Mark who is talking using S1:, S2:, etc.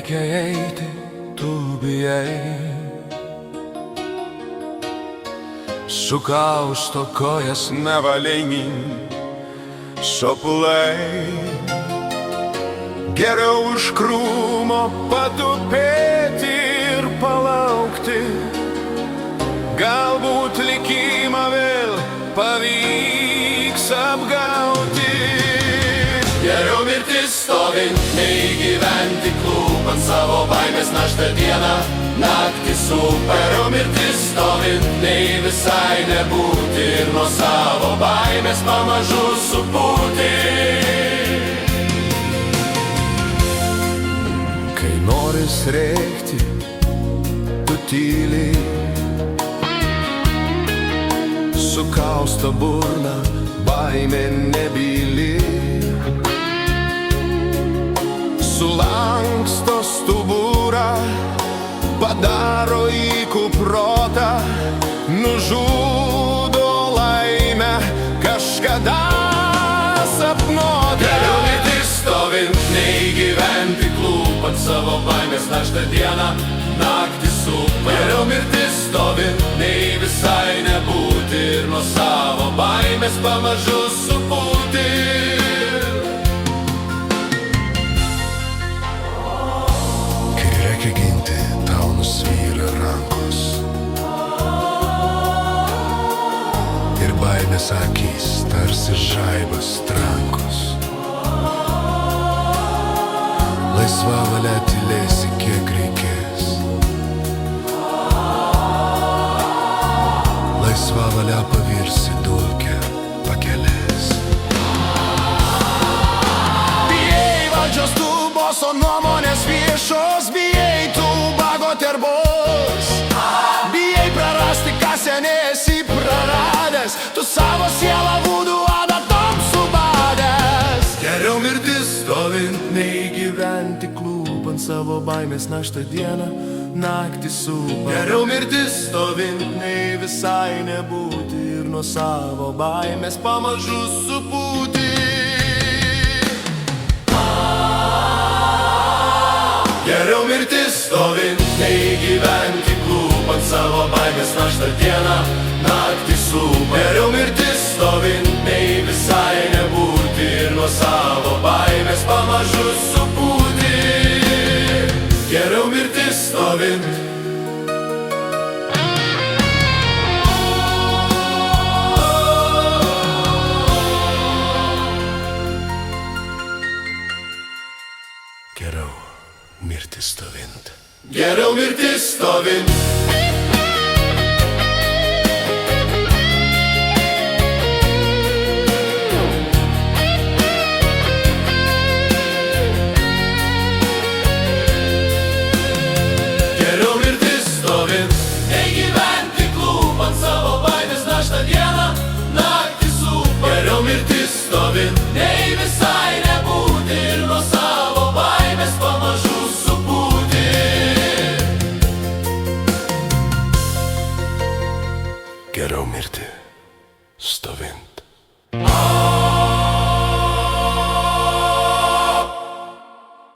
S1: reikia eiti, tu bijai. Sukausto kojas nevalingi sopuliai. Geriau už krūmo patupėti ir palaukti. Galbūt likimą vėl pavyks apgauti. Geriau mirtis stovint, nei gyventi klūpant savo baimės naštą dieną, naktį super. Geriau mirtis stovint, nei visai nebūti ir nuo savo baimės pamažu supūti. Kai noris rėkti, tu tyliai, sukausto burną baimė nebyli. Sulanksto stuburą, padaro įkų protą, nužudo laimę kažkada sapnuotą. Geriau mirtis stovint, nei gyventi klūpant savo baimės naštą dieną, naktį super. Geriau mirtis stovint, nei visai nebūti ir nuo savo baimės pamažu supūti. Kai reikia ginti, tau nusvyra rankos ir baimės akys tarsi žaibas trankos. Laisva valia tylėsi kiek reikės, laisva valia pavirsi dulkę pakelės. Bijai valdžios tubos, o nuomonės viešos, bijai tų bago terbos. Bijai prarasti, ką seniai esi praradęs, tu savo sielą vūdų adatom subadęs. Geriau mirtis stovint, nei gyventi klūpant savo baimės naštą dieną, naktį super. Geriau mirtis stovint, nei visai nebūti ir nuo savo baimės pamažu supūti. Geriau mirtis stovint, nei gyventi klūpant savo baimės naštą dieną, naktį super. Geriau mirtis stovint, nei visai nebūti ir nuo savo baimės pamažu supūti. Geriau mirtis stovint. Geriau mirtis stovint. Geriau mirtis stovint.